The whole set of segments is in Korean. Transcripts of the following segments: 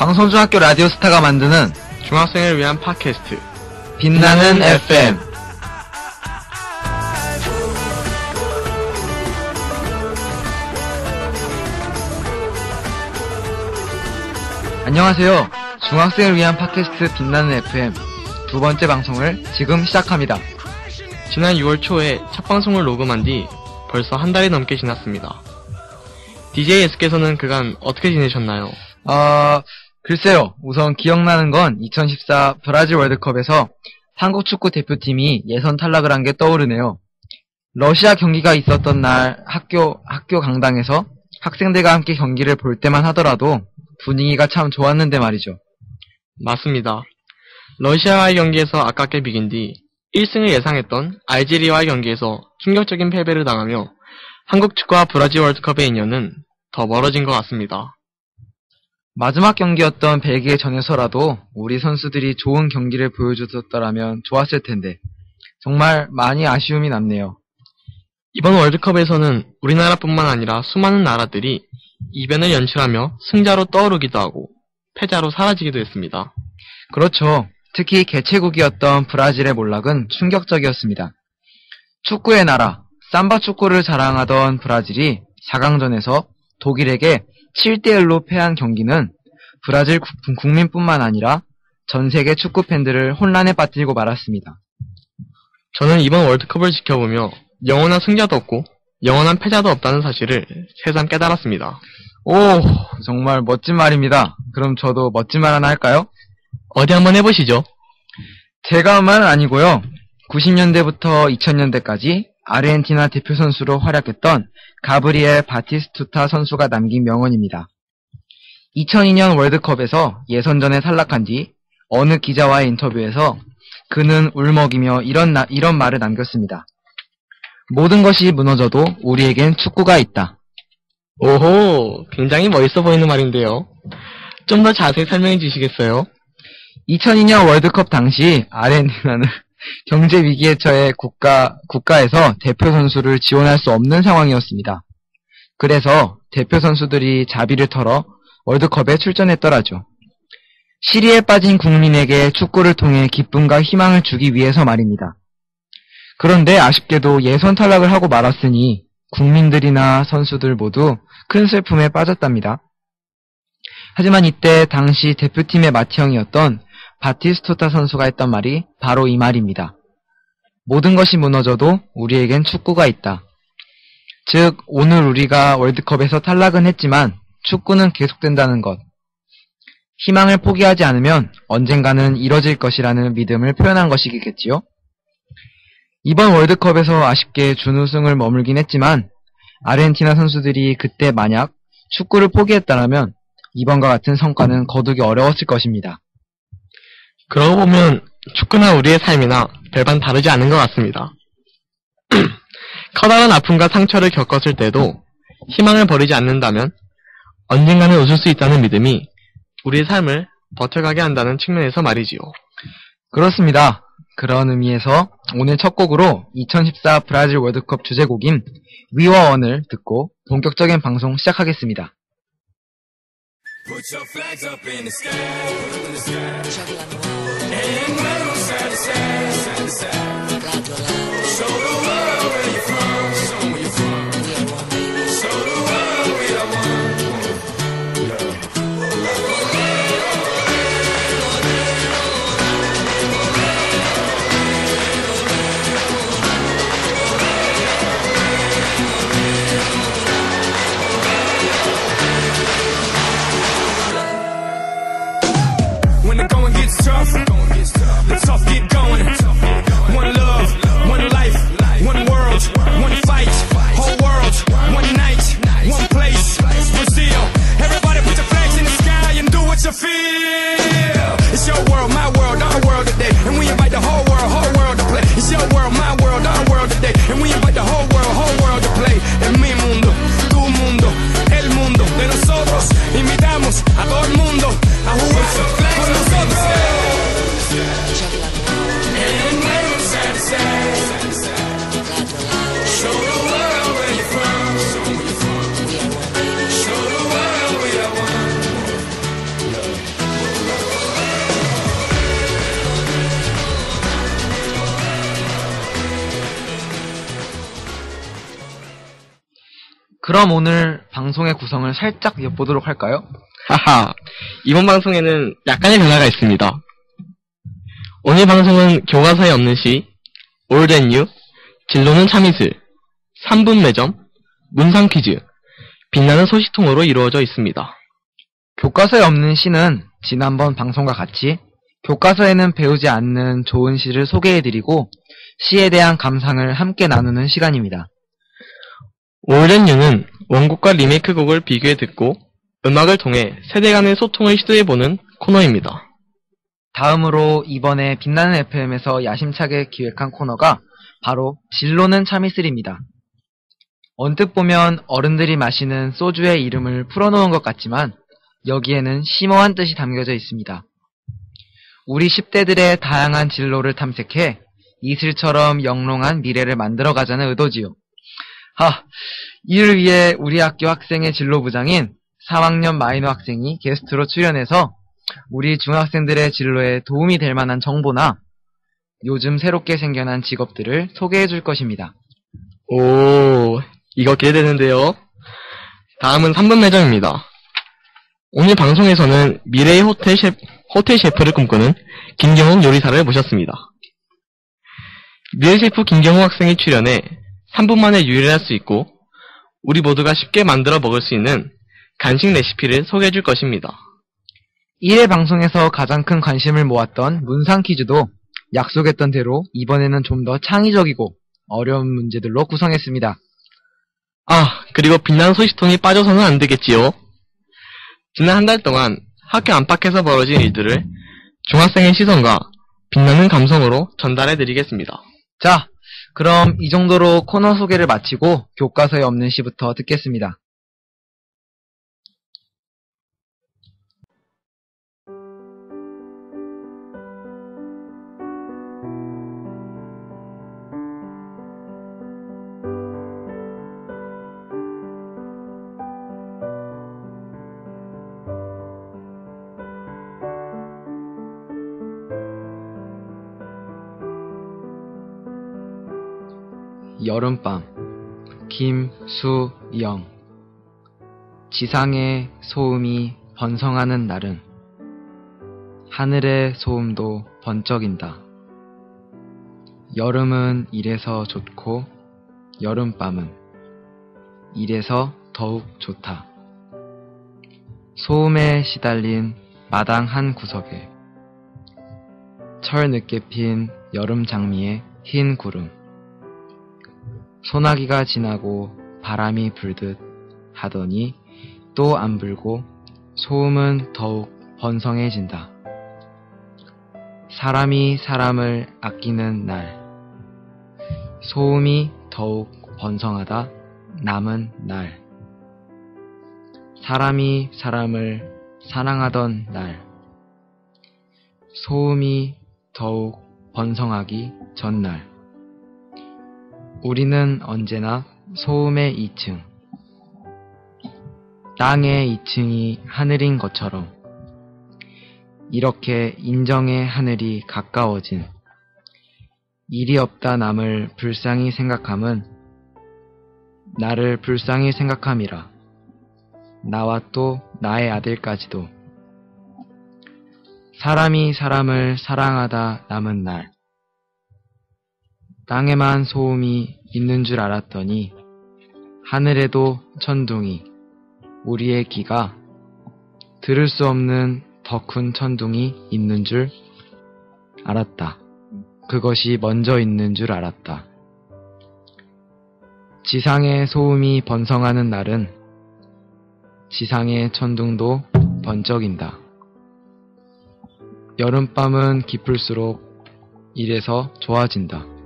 방송중학교 라디오 스타가 만드는 중학생을 위한 팟캐스트 빛나는 FM. 안녕하세요. 중학생을 위한 팟캐스트 빛나는 FM 두 번째 방송을 지금 시작합니다. 지난 6월 초에 첫 방송을 녹음한 뒤 벌써 한 달이 넘게 지났습니다. DJ S께서는 그간 어떻게 지내셨나요? 글쎄요. 우선 기억나는 건 2014 브라질 월드컵에서 한국 축구 대표팀이 예선 탈락을 한 게 떠오르네요. 러시아 경기가 있었던 날 학교 강당에서 학생들과 함께 경기를 볼 때만 하더라도 분위기가 참 좋았는데 말이죠. 맞습니다. 러시아와의 경기에서 아깝게 비긴 뒤 1승을 예상했던 알제리와의 경기에서 충격적인 패배를 당하며 한국 축구와 브라질 월드컵의 인연은 더 멀어진 것 같습니다. 마지막 경기였던 벨기에전에서라도 우리 선수들이 좋은 경기를 보여줬더라면 좋았을 텐데 정말 많이 아쉬움이 남네요. 이번 월드컵에서는 우리나라뿐만 아니라 수많은 나라들이 이변을 연출하며 승자로 떠오르기도 하고 패자로 사라지기도 했습니다. 그렇죠. 특히 개최국이었던 브라질의 몰락은 충격적이었습니다. 축구의 나라, 삼바 축구를 자랑하던 브라질이 4강전에서 독일에게 7대1로 패한 경기는 브라질 국민뿐만 아니라 전 세계 축구 팬들을 혼란에 빠뜨리고 말았습니다. 저는 이번 월드컵을 지켜보며 영원한 승자도 없고 영원한 패자도 없다는 사실을 새삼 깨달았습니다. 오, 정말 멋진 말입니다. 그럼 저도 멋진 말 하나 할까요? 어디 한번 해보시죠. 제가만 아니고요. 90년대부터 2000년대까지 아르헨티나 대표 선수로 활약했던 가브리엘 바티스투타 선수가 남긴 명언입니다. 2002년 월드컵에서 예선전에 탈락한 뒤 어느 기자와의 인터뷰에서 그는 울먹이며 이런 말을 남겼습니다. 모든 것이 무너져도 우리에겐 축구가 있다. 오호, 굉장히 멋있어 보이는 말인데요. 좀 더 자세히 설명해 주시겠어요? 2002년 월드컵 당시 아르헨티나는 경제 위기에 처해 국가에서 대표 선수를 지원할 수 없는 상황이었습니다. 그래서 대표 선수들이 자비를 털어 월드컵에 출전했더라죠. 시리에 빠진 국민에게 축구를 통해 기쁨과 희망을 주기 위해서 말입니다. 그런데 아쉽게도 예선 탈락을 하고 말았으니 국민들이나 선수들 모두 큰 슬픔에 빠졌답니다. 하지만 이때 당시 대표팀의 맏형이었던 바티스투타 선수가 했던 말이 바로 이 말입니다. 모든 것이 무너져도 우리에겐 축구가 있다. 즉, 오늘 우리가 월드컵에서 탈락은 했지만 축구는 계속된다는 것. 희망을 포기하지 않으면 언젠가는 이뤄질 것이라는 믿음을 표현한 것이겠지요. 이번 월드컵에서 아쉽게 준우승을 머물긴 했지만 아르헨티나 선수들이 그때 만약 축구를 포기했다면 이번과 같은 성과는 거두기 어려웠을 것입니다. 그러고 보면 축구나 우리의 삶이나 별반 다르지 않은 것 같습니다. 커다란 아픔과 상처를 겪었을 때도 희망을 버리지 않는다면 언젠가는 웃을 수 있다는 믿음이 우리의 삶을 버텨가게 한다는 측면에서 말이지요. 그렇습니다. 그런 의미에서 오늘 첫 곡으로 2014 브라질 월드컵 주제곡인 We Were One을 듣고 본격적인 방송 시작하겠습니다. Put your flags up in the sky, put them in the sky. And wave them side to side, side to side. Show the world where you're from, show them where you're from. Show the world we are one. When the going gets tough, the tough get going. One love, one life, 그럼 오늘 방송의 구성을 살짝 엿보도록 할까요? 하하, 이번 방송에는 약간의 변화가 있습니다. 오늘 방송은 교과서에 없는 시, Old and New, 진로는 참이슬, 3분 매점, 문상 퀴즈, 빛나는 소식통으로 이루어져 있습니다. 교과서에 없는 시는 지난번 방송과 같이 교과서에는 배우지 않는 좋은 시를 소개해드리고 시에 대한 감상을 함께 나누는 시간입니다. Old and New는 원곡과 리메이크 곡을 비교해 듣고 음악을 통해 세대 간의 소통을 시도해보는 코너입니다. 다음으로 이번에 빛나는 FM에서 야심차게 기획한 코너가 바로 진로는 참이슬입니다. 언뜻 보면 어른들이 마시는 소주의 이름을 풀어놓은 것 같지만 여기에는 심오한 뜻이 담겨져 있습니다. 우리 10대들의 다양한 진로를 탐색해 이슬처럼 영롱한 미래를 만들어가자는 의도지요. 이를 위해 우리 학교 학생의 진로부장인 3학년 마이너 학생이 게스트로 출연해서 우리 중학생들의 진로에 도움이 될 만한 정보나 요즘 새롭게 생겨난 직업들을 소개해 줄 것입니다. 오, 이거 기대되는데요. 다음은 3분 매점입니다. 오늘 방송에서는 미래의 호텔 셰프를 꿈꾸는 김경욱 요리사를 모셨습니다. 미래 셰프 김경욱 학생이 출연해 3분 만에 요리할 수 있고 우리 모두가 쉽게 만들어 먹을 수 있는 간식 레시피를 소개해 줄 것입니다. 1회 방송에서 가장 큰 관심을 모았던 문상 퀴즈도 약속했던 대로 이번에는 좀 더 창의적이고 어려운 문제들로 구성했습니다. 그리고 빛나는 소식통이 빠져서는 안 되겠지요. 지난 한 달 동안 학교 안팎에서 벌어진 일들을 중학생의 시선과 빛나는 감성으로 전달해 드리겠습니다. 자, 그럼 이 정도로 코너 소개를 마치고 교과서에 없는 시부터 듣겠습니다. 여름밤 김수영 지상의 소음이 번성하는 날은 하늘의 소음도 번쩍인다. 여름은 이래서 좋고 여름밤은 이래서 더욱 좋다. 소음에 시달린 마당 한 구석에 철늦게 핀 여름 장미의 흰 구름, 소나기가 지나고 바람이 불듯 하더니 또 안 불고 소음은 더욱 번성해진다. 사람이 사람을 아끼는 날, 소음이 더욱 번성하다 남은 날, 사람이 사람을 사랑하던 날, 소음이 더욱 번성하기 전날. 우리는 언제나 소음의 2층, 땅의 2층이 하늘인 것처럼 이렇게 인정의 하늘이 가까워진 일이 없다 남을 불쌍히 생각함은 나를 불쌍히 생각함이라. 나와 또 나의 아들까지도. 사람이 사람을 사랑하다 남은 날, 땅에만 소음이 있는 줄 알았더니 하늘에도 천둥이, 우리의 귀가 들을 수 없는 더 큰 천둥이 있는 줄 알았다. 그것이 먼저 있는 줄 알았다. 지상의 소음이 번성하는 날은 지상의 천둥도 번쩍인다. 여름밤은 깊을수록 이래서 좋아진다.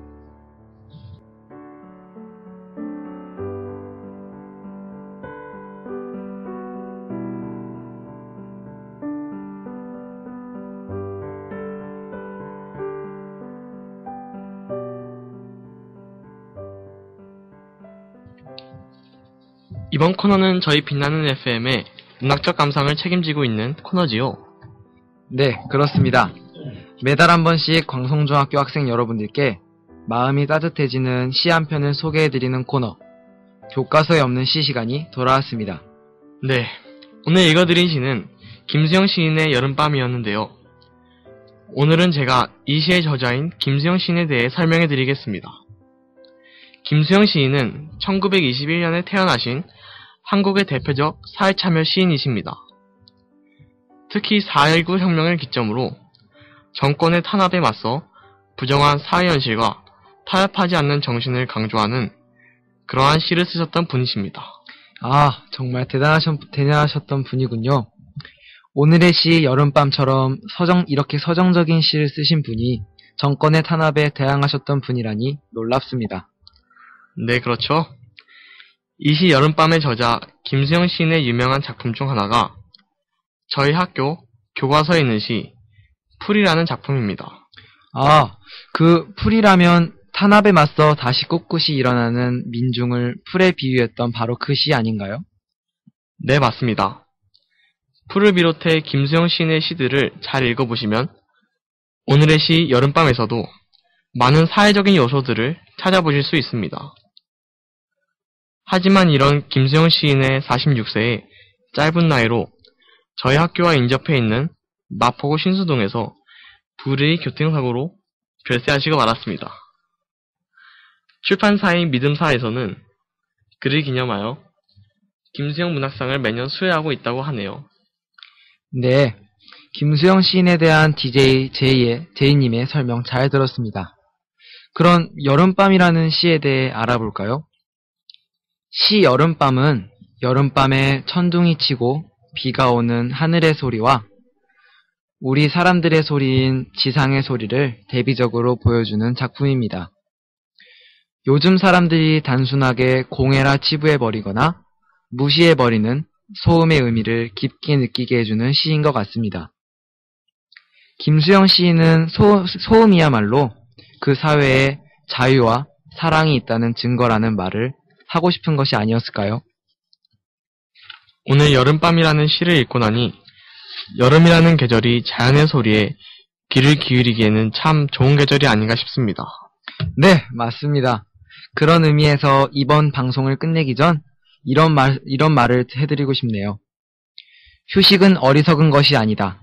이번 코너는 저희 빛나는 FM의 문학적 감상을 책임지고 있는 코너지요. 네, 그렇습니다. 매달 한 번씩 광송중학교 학생 여러분들께 마음이 따뜻해지는 시 한 편을 소개해드리는 코너, 교과서에 없는 시 시간이 돌아왔습니다. 네, 오늘 읽어드린 시는 김수영 시인의 여름밤이었는데요. 오늘은 제가 이 시의 저자인 김수영 시인에 대해 설명해드리겠습니다. 김수영 시인은 1921년에 태어나신 한국의 대표적 사회참여 시인이십니다. 특히 4.19 혁명을 기점으로 정권의 탄압에 맞서 부정한 사회현실과 타협하지 않는 정신을 강조하는 그러한 시를 쓰셨던 분이십니다. 아, 정말 대단하셨던 분이군요. 오늘의 시 여름밤처럼 이렇게 서정적인 시를 쓰신 분이 정권의 탄압에 대항하셨던 분이라니 놀랍습니다. 네, 그렇죠. 이 시 여름밤의 저자 김수영 시인의 유명한 작품 중 하나가 저희 학교 교과서에 있는 시 풀이라는 작품입니다. 아, 그 풀이라면 탄압에 맞서 다시 꿋꿋이 일어나는 민중을 풀에 비유했던 바로 그 시 아닌가요? 네, 맞습니다. 풀을 비롯해 김수영 시인의 시들을 잘 읽어보시면 오늘의 시 여름밤에서도 많은 사회적인 요소들을 찾아보실 수 있습니다. 하지만 이런 김수영 시인의 46세의 짧은 나이로 저희 학교와 인접해 있는 마포구 신수동에서 불의 교통사고로 별세하시고 말았습니다. 출판사인 믿음사에서는 그를 기념하여 김수영 문학상을 매년 수여하고 있다고 하네요. 네, 김수영 시인에 대한 DJ 제이님의 설명 잘 들었습니다. 그런 여름밤이라는 시에 대해 알아볼까요? 시 여름밤은 여름밤에 천둥이 치고 비가 오는 하늘의 소리와 우리 사람들의 소리인 지상의 소리를 대비적으로 보여주는 작품입니다. 요즘 사람들이 단순하게 공해라 치부해버리거나 무시해버리는 소음의 의미를 깊게 느끼게 해주는 시인 것 같습니다. 김수영 시인은 소음이야말로 그 사회에 자유와 사랑이 있다는 증거라는 말을 하고 싶은 것이 아니었을까요? 오늘 여름밤이라는 시를 읽고 나니 여름이라는 계절이 자연의 소리에 귀를 기울이기에는 참 좋은 계절이 아닌가 싶습니다. 네, 맞습니다. 그런 의미에서 이번 방송을 끝내기 전 이런 말을 해드리고 싶네요. 휴식은 어리석은 것이 아니다.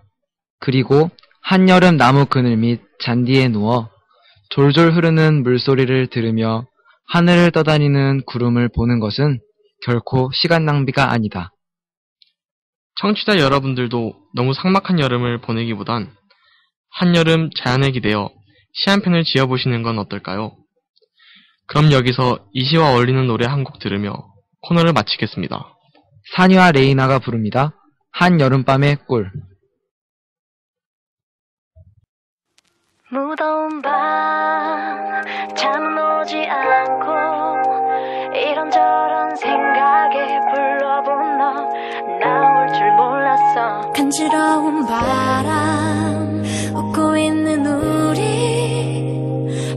그리고 한여름 나무 그늘 밑 잔디에 누워 졸졸 흐르는 물소리를 들으며 하늘을 떠다니는 구름을 보는 것은 결코 시간 낭비가 아니다. 청취자 여러분들도 너무 삭막한 여름을 보내기보단 한여름 자연에 기대어 시 한 편을 지어보시는 건 어떨까요? 그럼 여기서 이 시와 어울리는 노래 한 곡 들으며 코너를 마치겠습니다. 산이와 레이나가 부릅니다. 한여름밤의 꿀. 무더운 밤 잠은 오지 않고 이런저런 생각에 불러본 너 나올 줄 몰랐어. 간지러운 바람 웃고 있는 우리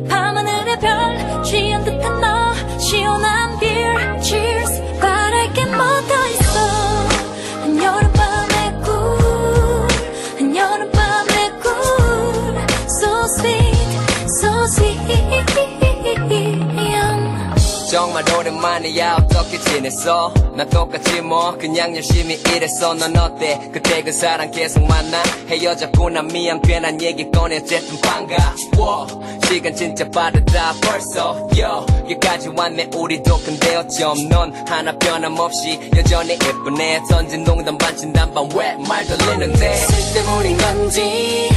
밤하늘의 별 취한 듯한 너 시원한 beer cheers 바랄 게 뭐 더 있어. 한여름밤의 꿀 한여름밤의 꿀 so sweet so sweet. 정말 오랜만이야. 어떻게 지냈어? 난 똑같지 뭐 그냥 열심히 일했어. 넌 어때? 그때 그 사람 계속 만나? 헤어졌구나 미안 괜한 얘기 꺼내. 어쨌든 반가워. 시간 진짜 빠르다 벌써 여기까지 왔네 우리도. 근데 어쩜 넌 하나 변함없이 여전히 예쁘네. 던진 농담 반 진담반 왜 말 돌리는데. 쓸데물인 건지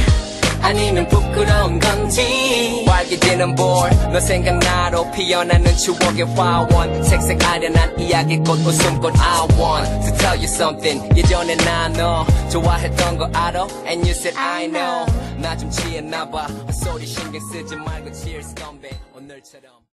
아니면 부끄러운 건지 빨개지는 볼 너 생각나로 피어나는 추억의 화원 색색 아련한 이야기꽃 웃음꽃 I want to tell you something. 예전에 나 너 좋아했던 거 알아? And you said I know. 나 좀 취했나봐. 헛소리 신경 쓰지 말고 cheers 건배 오늘처럼.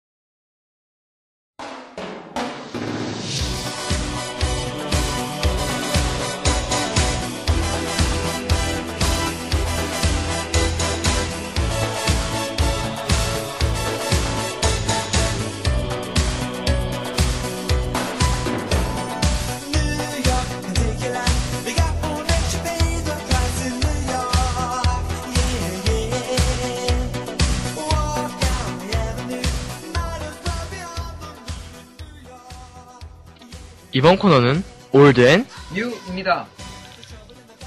이번 코너는 올드 앤 뉴입니다.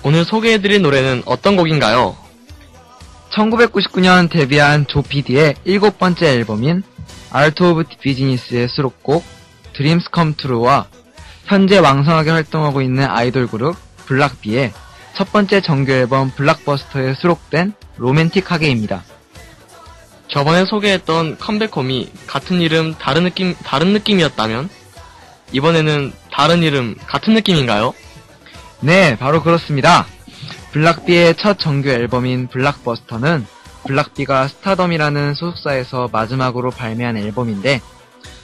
오늘 소개해드릴 노래는 어떤 곡인가요? 1999년 데뷔한 조피디의 7번째 앨범인 Art of Business의 수록곡 Dreams Come True와 현재 왕성하게 활동하고 있는 아이돌 그룹 블락비의 첫 번째 정규 앨범 블락버스터에 수록된 로맨틱하게입니다. 저번에 소개했던 컴백홈이 같은 이름 다른 느낌이었다면 이번에는 다른 이름 같은 느낌인가요? 네, 바로 그렇습니다. 블락비의 첫 정규 앨범인 블락버스터는 블락비가 스타덤이라는 소속사에서 마지막으로 발매한 앨범인데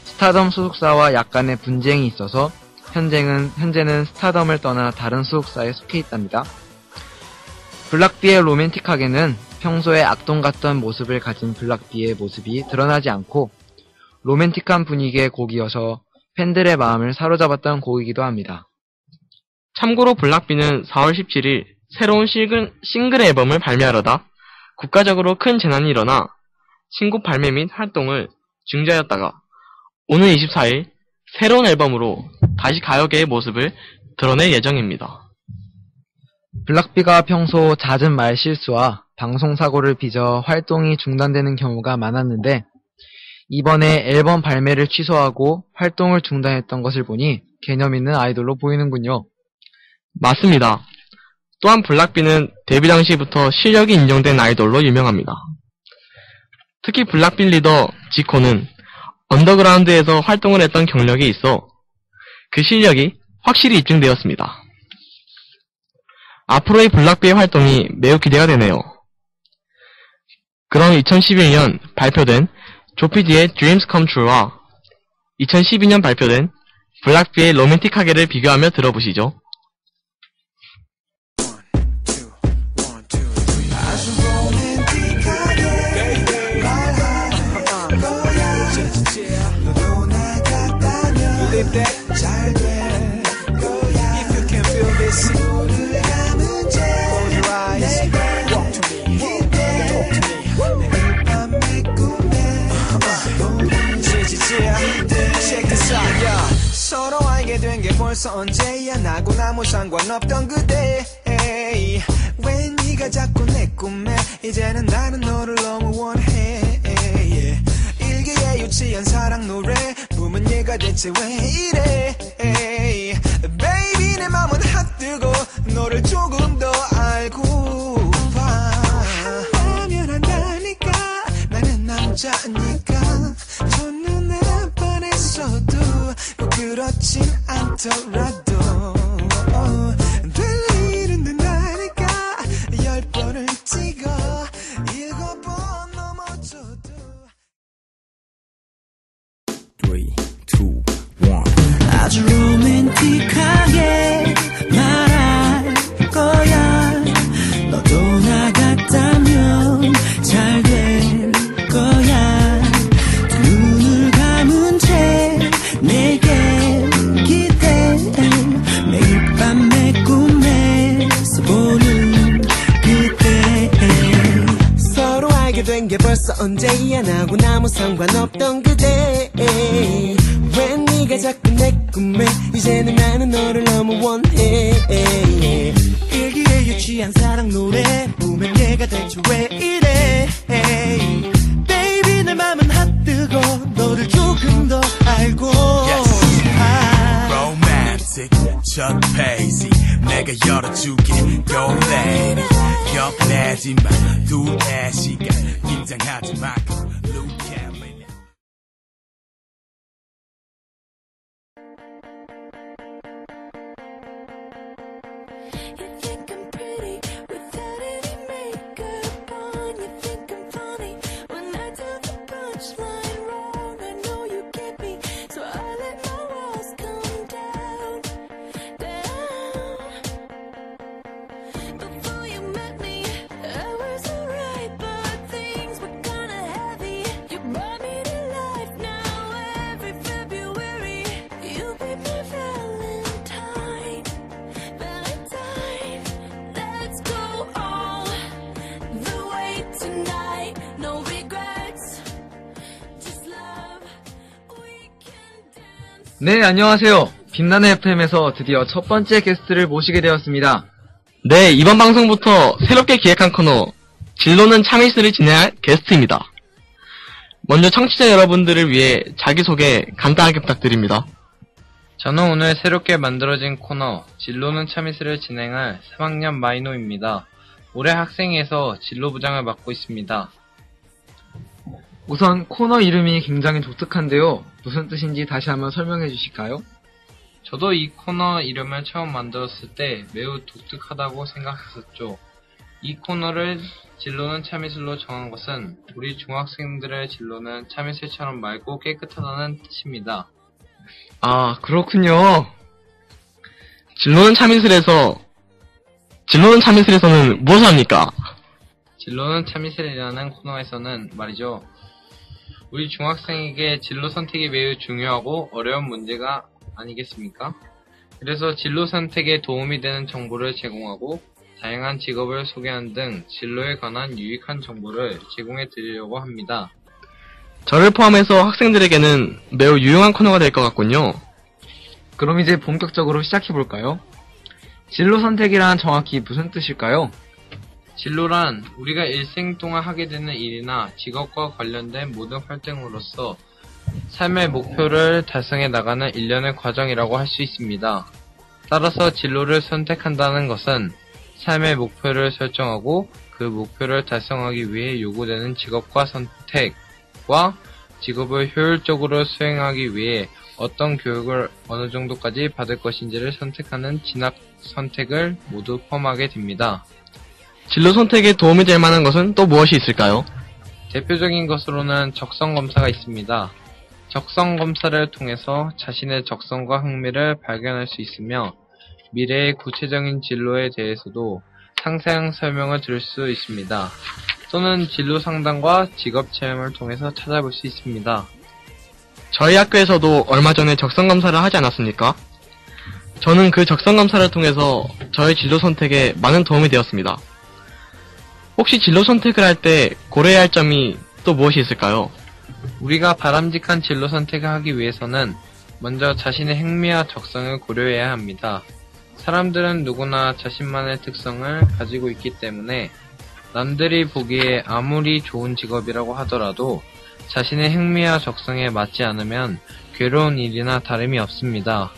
스타덤 소속사와 약간의 분쟁이 있어서 현재는 스타덤을 떠나 다른 소속사에 속해 있답니다. 블락비의 로맨틱하게는 평소에 악동 같던 모습을 가진 블락비의 모습이 드러나지 않고 로맨틱한 분위기의 곡이어서 팬들의 마음을 사로잡았던 곡이기도 합니다. 참고로 블락비는 4월 17일 새로운 싱글 앨범을 발매하려다 국가적으로 큰 재난이 일어나 신곡 발매 및 활동을 중지하였다가 오늘 24일 새로운 앨범으로 다시 가요계의 모습을 드러낼 예정입니다. 블락비가 평소 잦은 말 실수와 방송사고를 빚어 활동이 중단되는 경우가 많았는데 이번에 앨범 발매를 취소하고 활동을 중단했던 것을 보니 개념 있는 아이돌로 보이는군요. 맞습니다. 또한 블락비는 데뷔 당시부터 실력이 인정된 아이돌로 유명합니다. 특히 블락비 리더 지코는 언더그라운드에서 활동을 했던 경력이 있어 그 실력이 확실히 입증되었습니다. 앞으로의 블락비의 활동이 매우 기대가 되네요. 그럼 2011년 발표된 조피디의 Dreams Come True와 2012년 발표된 블락비의 로맨틱하게를 비교하며 들어보시죠. 서로 알게 된 게 벌써 언제야 나고 아무 상관없던 그대 왜 네가 자꾸 내 꿈에 이제는 나는 너를 너무 원해 일기에 유치한 사랑 노래 부문 얘가 대체 왜 이래 Baby 내 맘은 핫뜨고 너를 조금 더 알고 봐 하면 한다니까 나는 남자니까 첫눈에 반했어도 꼭 그렇진 않더라도 될 일은 된다니까 10번을 찍어 7번 넘어져도 3, 2, 1 아주 로맨틱하게 말할 거야 너도 나 같다면 잘 될 거야 눈을 감은 채 내게 기대 매일 밤 내 꿈에서 보는 그대 서로 알게 된 게 벌써 언제야 나고 아무 상관없던 그대 왜 네가 자꾸 내 꿈에 이제는 나는 너를 너무 원해 일기에 유치한 사랑 노래 보면 얘가 대체 왜 이래 Baby 내 맘은 핫뜨고 너를 조금 더 알고 Romantic 첫 페이지 내가 열어줄게 Go lady 겁내지 마 둘의 시간 긴장하지 마 Look at me You think I'm pretty without any makeup on. You think I'm funny when I tell the punchline wrong. I know you get me, so I let my walls come down, down. Before you met me, I was alright, but things were kinda heavy. You brought me to life now. Every February, you be my Valentine. Valentine, let's go all the way tonight. No regrets, just love. We can dance. 네, 안녕하세요. 김나네 FM에서 드디어 첫 번째 게스트를 모시게 되었습니다. 네, 이번 방송부터 새롭게 기획한 코너 진로는 참이슬을 진행할 게스트입니다. 먼저 청취자 여러분들을 위해 자기소개 간단하게 부탁드립니다. 저는 오늘 새롭게 만들어진 코너 진로는 참이슬을 진행할 3학년 마이노입니다. 올해 학생회에서 진로부장을 맡고 있습니다. 우선 코너 이름이 굉장히 독특한데요. 무슨 뜻인지 다시 한번 설명해 주실까요? 저도 이 코너 이름을 처음 만들었을 때 매우 독특하다고 생각했었죠. 이 코너를 진로는 참이슬로 정한 것은 우리 중학생들의 진로는 참이슬처럼 맑고 깨끗하다는 뜻입니다. 아, 그렇군요. 진로는 참이슬에서는 무엇을 합니까? 진로는 참이슬이라는 코너에서는 말이죠. 우리 중학생에게 진로 선택이 매우 중요하고 어려운 문제가 아니겠습니까? 그래서 진로 선택에 도움이 되는 정보를 제공하고 다양한 직업을 소개하는 등 진로에 관한 유익한 정보를 제공해 드리려고 합니다. 저를 포함해서 학생들에게는 매우 유용한 코너가 될 것 같군요. 그럼 이제 본격적으로 시작해 볼까요? 진로 선택이란 정확히 무슨 뜻일까요? 진로란 우리가 일생 동안 하게 되는 일이나 직업과 관련된 모든 활동으로서 삶의 목표를 달성해 나가는 일련의 과정이라고 할 수 있습니다. 따라서 진로를 선택한다는 것은 삶의 목표를 설정하고 그 목표를 달성하기 위해 요구되는 직업과 선택과 직업을 효율적으로 수행하기 위해 어떤 교육을 어느 정도까지 받을 것인지를 선택하는 진학 선택을 모두 포함하게 됩니다. 진로 선택에 도움이 될 만한 것은 또 무엇이 있을까요? 대표적인 것으로는 적성검사가 있습니다. 적성검사를 통해서 자신의 적성과 흥미를 발견할 수 있으며 미래의 구체적인 진로에 대해서도 상세한 설명을 들을 수 있습니다. 또는 진로 상담과 직업 체험을 통해서 찾아볼 수 있습니다. 저희 학교에서도 얼마 전에 적성검사를 하지 않았습니까? 저는 그 적성검사를 통해서 저의 진로 선택에 많은 도움이 되었습니다. 혹시 진로 선택을 할 때 고려해야 할 점이 또 무엇이 있을까요? 우리가 바람직한 진로 선택을 하기 위해서는 먼저 자신의 흥미와 적성을 고려해야 합니다. 사람들은 누구나 자신만의 특성을 가지고 있기 때문에 남들이 보기에 아무리 좋은 직업이라고 하더라도 자신의 흥미와 적성에 맞지 않으면 괴로운 일이나 다름이 없습니다.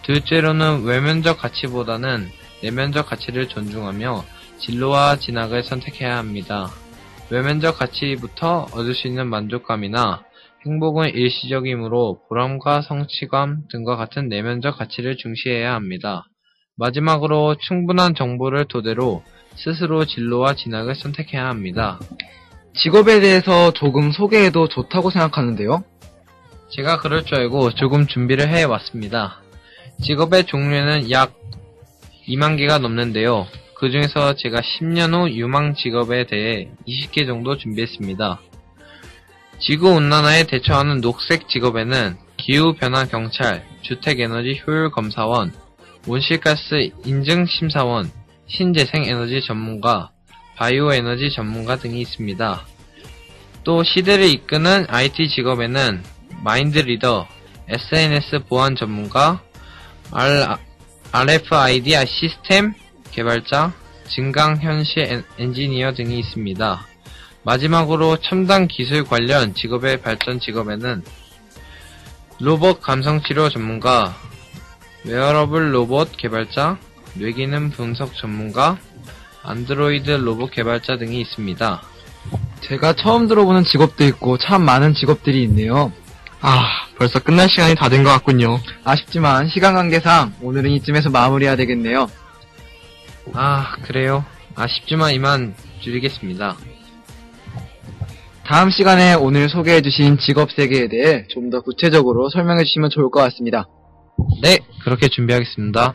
둘째로는 외면적 가치보다는 내면적 가치를 존중하며 진로와 진학을 선택해야 합니다. 외면적 가치부터 얻을 수 있는 만족감이나 행복은 일시적이므로 보람과 성취감 등과 같은 내면적 가치를 중시해야 합니다. 마지막으로 충분한 정보를 토대로 스스로 진로와 진학을 선택해야 합니다. 직업에 대해서 조금 소개해도 좋다고 생각하는데요. 제가 그럴 줄 알고 조금 준비를 해왔습니다. 직업의 종류는 약 2만 개가 넘는데요. 그 중에서 제가 10년 후 유망 직업에 대해 20개 정도 준비했습니다. 지구온난화에 대처하는 녹색 직업에는 기후변화 경찰, 주택에너지 효율 검사원, 온실가스 인증심사원, 신재생에너지 전문가, 바이오에너지 전문가 등이 있습니다. 또 시대를 이끄는 IT 직업에는 마인드리더, SNS 보안 전문가, RFID 시스템 개발자, 증강현실 엔지니어 등이 있습니다. 마지막으로 첨단 기술 관련 직업의 발전 직업에는 로봇 감성치료 전문가, 웨어러블 로봇 개발자, 뇌기능 분석 전문가, 안드로이드 로봇 개발자 등이 있습니다. 제가 처음 들어보는 직업도 있고 참 많은 직업들이 있네요. 벌써 끝날 시간이 다 된 것 같군요. 아쉽지만 시간 관계상 오늘은 이쯤에서 마무리해야 되겠네요. 그래요. 아쉽지만 이만 줄이겠습니다. 다음 시간에 오늘 소개해주신 직업 세계에 대해 좀 더 구체적으로 설명해주시면 좋을 것 같습니다. 네, 그렇게 준비하겠습니다.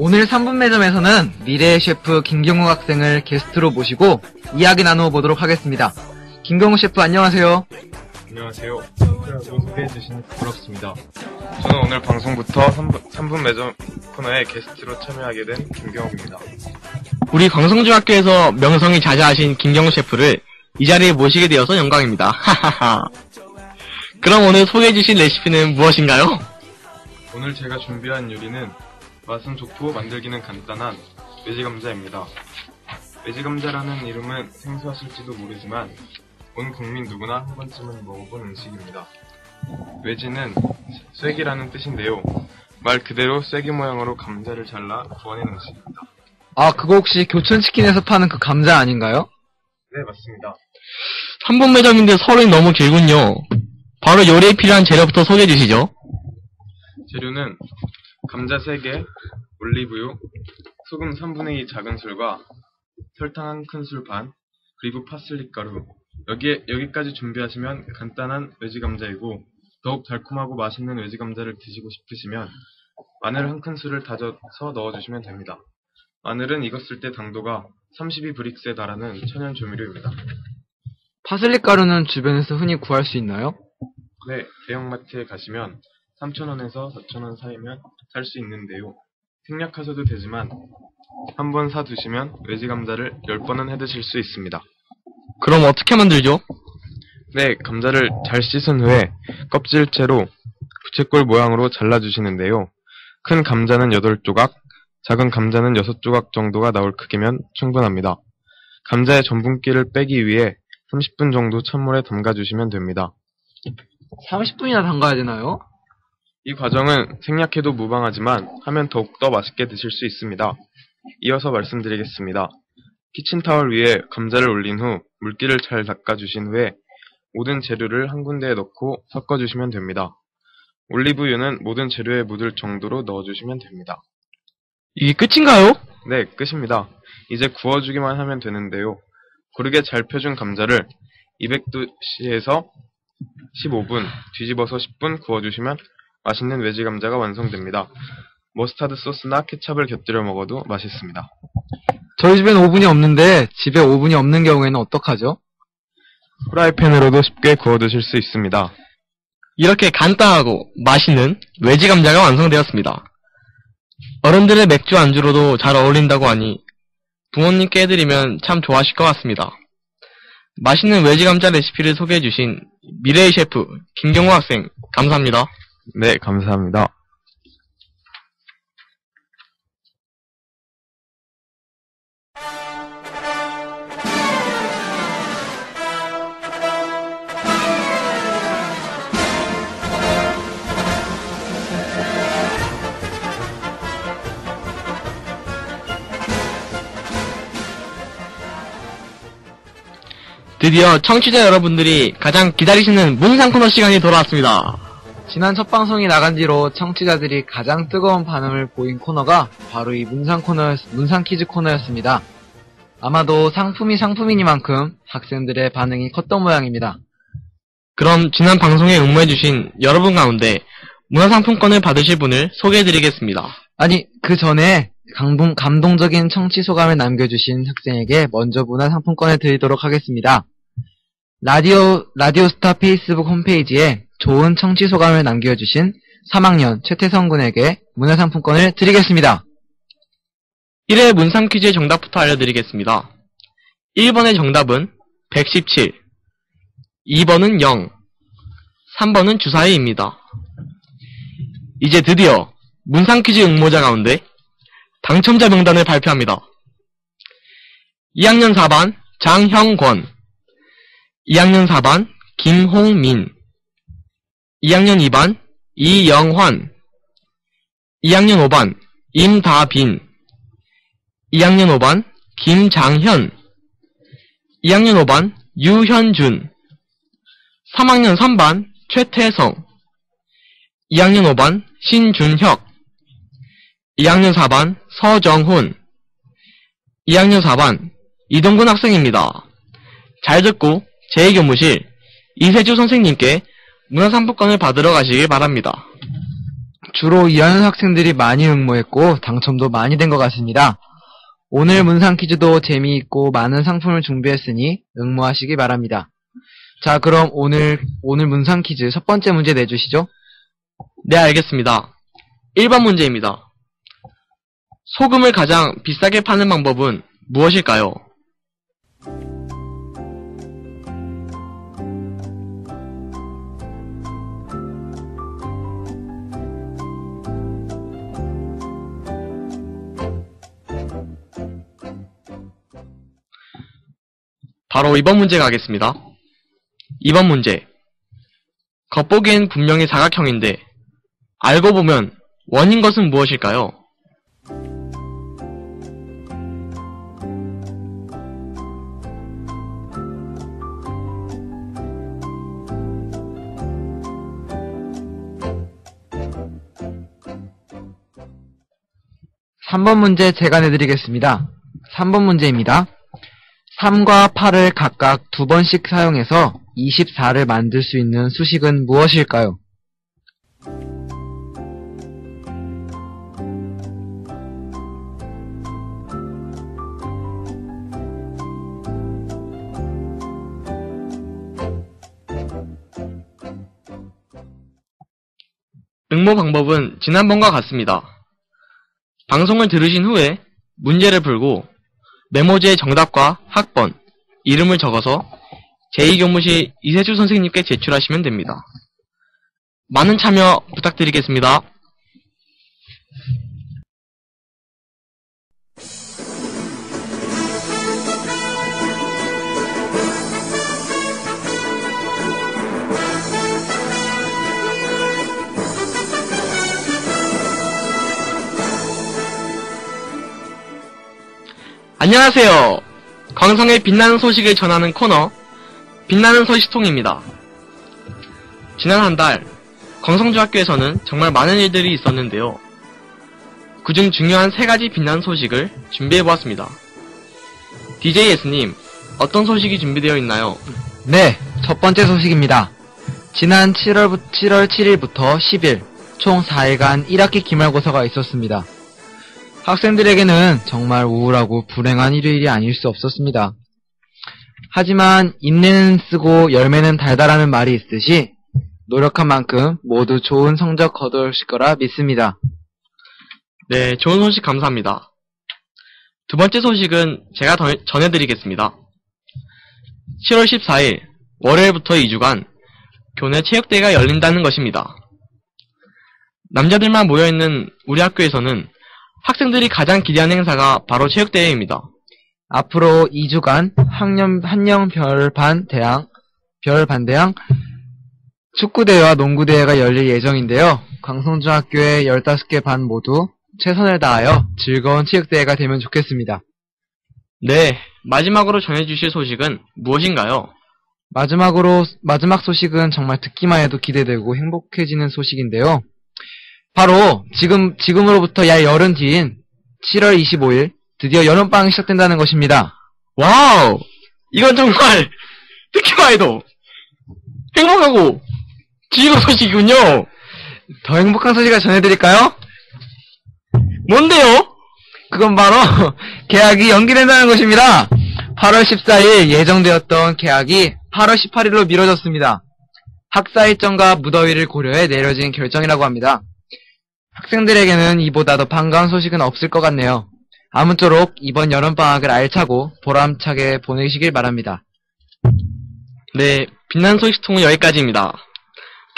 오늘 3분 매점에서는 미래의 셰프 김경우 학생을 게스트로 모시고 이야기 나누어 보도록 하겠습니다. 김경우 셰프 안녕하세요. 안녕하세요. 특별하고 소개해주시니 부끄럽습니다. 저는 오늘 방송부터 3분 매점 코너에 게스트로 참여하게 된 김경욱입니다. 우리 광성중학교에서 명성이 자자하신 김경우 셰프를 이 자리에 모시게 되어서 영광입니다. 하하하. 그럼 오늘 소개해주신 레시피는 무엇인가요? 오늘 제가 준비한 요리는 맛은 좋고 만들기는 간단한 외지감자입니다. 외지감자라는 이름은 생소하실지도 모르지만 온 국민 누구나 한 번쯤은 먹어본 음식입니다. 외지는 쐐기라는 뜻인데요. 말 그대로 쐐기 모양으로 감자를 잘라 구워낸 음식입니다. 아, 그거 혹시 교촌치킨에서 파는 그 감자 아닌가요? 네, 맞습니다. 3분 매점인데 설이 너무 길군요. 바로 요리에 필요한 재료부터 소개해주시죠. 재료는 감자 3개, 올리브유, 소금 3분의 2 작은 술과 설탕 1큰술 반, 그리고 파슬리 가루. 여기까지 준비하시면 간단한 외지감자이고 더욱 달콤하고 맛있는 외지감자를 드시고 싶으시면 마늘 1큰술을 다져서 넣어주시면 됩니다. 마늘은 익었을 때 당도가 32브릭스에 달하는 천연 조미료입니다. 파슬리 가루는 주변에서 흔히 구할 수 있나요? 네, 대형마트에 가시면 3,000원에서 4,000원 사이면 살 수 있는데요. 생략하셔도 되지만 한번 사두시면 외지감자를 10번은 해드실 수 있습니다. 그럼 어떻게 만들죠? 네, 감자를 잘 씻은 후에 껍질째로 부채꼴 모양으로 잘라주시는데요. 큰 감자는 8조각, 작은 감자는 6조각 정도가 나올 크기면 충분합니다. 감자의 전분기를 빼기 위해 30분 정도 찬물에 담가주시면 됩니다. 30분이나 담가야 되나요? 이 과정은 생략해도 무방하지만 하면 더욱더 맛있게 드실 수 있습니다. 이어서 말씀드리겠습니다. 키친타월 위에 감자를 올린 후 물기를 잘 닦아주신 후에 모든 재료를 한 군데에 넣고 섞어주시면 됩니다. 올리브유는 모든 재료에 묻을 정도로 넣어주시면 됩니다. 이게 끝인가요? 네, 끝입니다. 이제 구워주기만 하면 되는데요. 고르게 잘 펴준 감자를 200도씨에서 15분, 뒤집어서 10분 구워주시면 맛있는 외지감자가 완성됩니다. 머스타드 소스나 케찹을 곁들여 먹어도 맛있습니다. 저희 집엔 오븐이 없는데 집에 오븐이 없는 경우에는 어떡하죠? 프라이팬으로도 쉽게 구워 드실 수 있습니다. 이렇게 간단하고 맛있는 외지감자가 완성되었습니다. 어른들의 맥주 안주로도 잘 어울린다고 하니 부모님께 해드리면 참 좋아하실 것 같습니다. 맛있는 외지감자 레시피를 소개해주신 미래의 셰프 김경호 학생 감사합니다. 네, 감사합니다. 드디어 청취자 여러분들이 가장 기다리시는 문상 코너 시간이 돌아왔습니다. 지난 첫 방송이 나간 뒤로 청취자들이 가장 뜨거운 반응을 보인 코너가 바로 이 문상 퀴즈 코너였습니다. 아마도 상품이 상품이니만큼 학생들의 반응이 컸던 모양입니다. 그럼 지난 방송에 응모해주신 여러분 가운데 문화상품권을 받으실 분을 소개해드리겠습니다. 아니, 그 전에 감동적인 청취 소감을 남겨주신 학생에게 먼저 문화상품권을 드리도록 하겠습니다. 라디오스타 페이스북 홈페이지에 좋은 청취 소감을 남겨주신 3학년 최태성 군에게 문화상품권을 드리겠습니다. 1회 문상 퀴즈의 정답부터 알려드리겠습니다. 1번의 정답은 117, 2번은 0, 3번은 주사위입니다. 이제 드디어 문상 퀴즈 응모자 가운데 당첨자 명단을 발표합니다. 2학년 4반 장형권, 2학년 4반 김홍민, 2학년 2반 이영환, 2학년 5반 임다빈, 2학년 5반 김장현, 2학년 5반 유현준, 3학년 3반 최태성, 2학년 5반 신준혁, 2학년 4반 서정훈, 2학년 4반 이동근 학생입니다. 잘 듣고 제2교무실 이세주 선생님께 문화상품권을 받으러 가시길 바랍니다. 주로 2학년 학생들이 많이 응모했고 당첨도 많이 된 것 같습니다. 오늘 문상 퀴즈도 재미있고 많은 상품을 준비했으니 응모하시기 바랍니다. 자, 그럼 오늘 문상 퀴즈 첫 번째 문제 내주시죠. 네, 알겠습니다. 1번 문제입니다. 소금을 가장 비싸게 파는 방법은 무엇일까요? 바로 2번 문제 가겠습니다. 2번 문제. 겉보기엔 분명히 사각형인데 알고 보면 원인 것은 무엇일까요? 삼 번 문제 제가 내드리겠습니다. 3번 문제입니다. 3과 8을 각각 2번씩 사용해서 24를 만들 수 있는 수식은 무엇일까요? 응모 방법은 지난번과 같습니다. 방송을 들으신 후에 문제를 풀고 메모지에 정답과 학번, 이름을 적어서 제2교무실 이세주 선생님께 제출하시면 됩니다. 많은 참여 부탁드리겠습니다. 안녕하세요. 광성의 빛나는 소식을 전하는 코너 빛나는 소식통입니다. 지난 한 달 광성중학교에서는 정말 많은 일들이 있었는데요. 그중 중요한 3가지 빛나는 소식을 준비해보았습니다. DJ S님, 어떤 소식이 준비되어 있나요? 네, 첫 번째 소식입니다. 지난 7월 7일부터 10일 총 4일간 1학기 기말고사가 있었습니다. 학생들에게는 정말 우울하고 불행한 일요일이 아닐 수 없었습니다. 하지만 인내는 쓰고 열매는 달달하는 말이 있듯이 노력한 만큼 모두 좋은 성적 거두실 거라 믿습니다. 네, 좋은 소식 감사합니다. 두 번째 소식은 제가 전해드리겠습니다. 7월 14일 월요일부터 2주간 교내 체육대회가 열린다는 것입니다. 남자들만 모여있는 우리 학교에서는 학생들이 가장 기대하는 행사가 바로 체육대회입니다. 앞으로 2주간 한영 별반대항 축구대회와 농구대회가 열릴 예정인데요. 광성중학교의 15개 반 모두 최선을 다하여 즐거운 체육대회가 되면 좋겠습니다. 네, 마지막으로 전해주실 소식은 무엇인가요? 마지막 소식은 정말 듣기만 해도 기대되고 행복해지는 소식인데요. 바로 지금으로부터 약 열흘 뒤인 7월 25일 드디어 여름방학이 시작된다는 것입니다. 와우! 이건 정말 듣기만 해도 행복하고 즐거운 소식이군요. 더 행복한 소식을 전해드릴까요? 뭔데요? 그건 바로 개학이 연기된다는 것입니다. 8월 14일 예정되었던 개학이 8월 18일로 미뤄졌습니다. 학사 일정과 무더위를 고려해 내려진 결정이라고 합니다. 학생들에게는 이보다 더 반가운 소식은 없을 것 같네요. 아무쪼록 이번 여름방학을 알차고 보람차게 보내시길 바랍니다. 네, 빛나는 소식통은 여기까지입니다.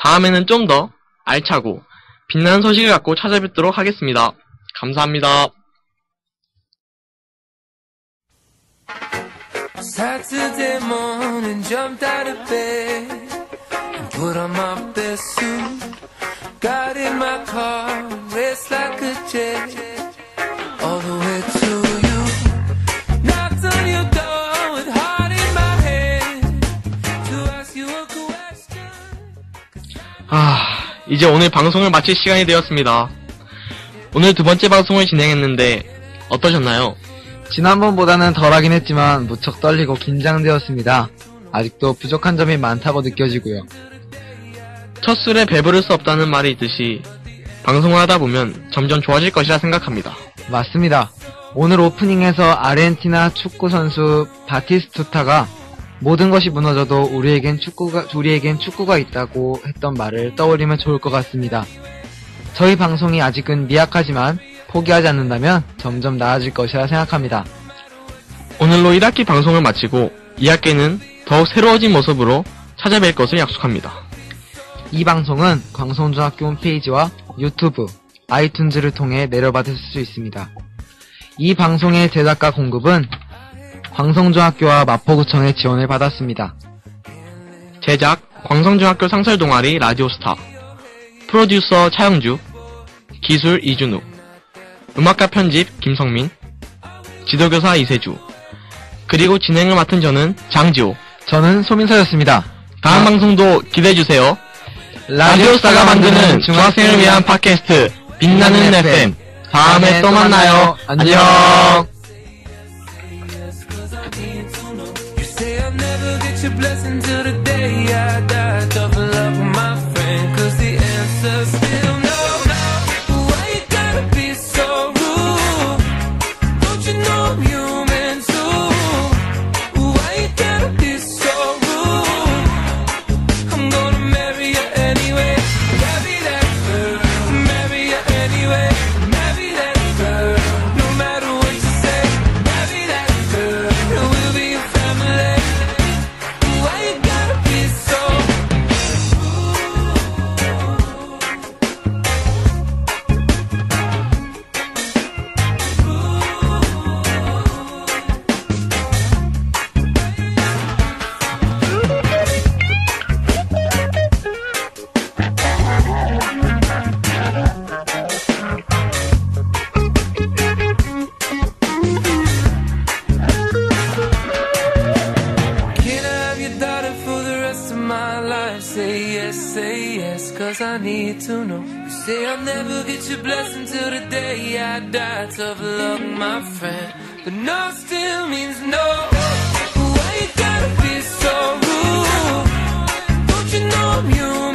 다음에는 좀 더 알차고 빛나는 소식을 갖고 찾아뵙도록 하겠습니다. 감사합니다. Saturday morning, jumped out of bed and put on my best suit. Got in my car, raced like a jet, all the way to you. Knocked on your door with heart in my head to ask you a question. 이제 오늘 방송을 마칠 시간이 되었습니다. 오늘 두 번째 방송을 진행했는데 어떠셨나요? 지난번보다는 덜하긴 했지만 무척 떨리고 긴장되었습니다. 아직도 부족한 점이 많다고 느껴지고요. 첫 술에 배부를 수 없다는 말이 있듯이 방송을 하다 보면 점점 좋아질 것이라 생각합니다. 맞습니다. 오늘 오프닝에서 아르헨티나 축구 선수 바티스투타가 모든 것이 무너져도 우리에겐 축구가 있다고 했던 말을 떠올리면 좋을 것 같습니다. 저희 방송이 아직은 미약하지만 포기하지 않는다면 점점 나아질 것이라 생각합니다. 오늘로 1학기 방송을 마치고 2학기는 더욱 새로워진 모습으로 찾아뵐 것을 약속합니다. 이 방송은 광성중학교 홈페이지와 유튜브, 아이튠즈를 통해 내려받을 수 있습니다. 이 방송의 제작과 공급은 광성중학교와 마포구청의 지원을 받았습니다. 제작 광성중학교 상설동아리 라디오스타, 프로듀서 차영주, 기술 이준욱, 음악과 편집 김성민, 지도교사 이세주, 그리고 진행을 맡은 저는 장지호. 저는 소민서였습니다. 다음 방송도 기대해주세요. 라디오스타가 만드는 중학생을 위한 팟캐스트 빛나는 FM. 다음에 또 만나요. 안녕. You say I'll never get your blessing till the day I die. Double up with my friend, cause the answer's still no. Why you gotta be so rude? Don't you know I'm human too? Why you gotta be so rude? I'm gonna marry you anyway. Marry that girl. Marry you anyway. Marry that girl. No matter what you say. Marry that girl. And we'll be a family. Why you gotta be so Can I have your daughter for the rest of my life? Say yes, cause I need to know. You say I'll never get your blessing till the day I die. Tough luck, my friend. But no still means no. Why you gotta be so rude? Don't you know I'm human?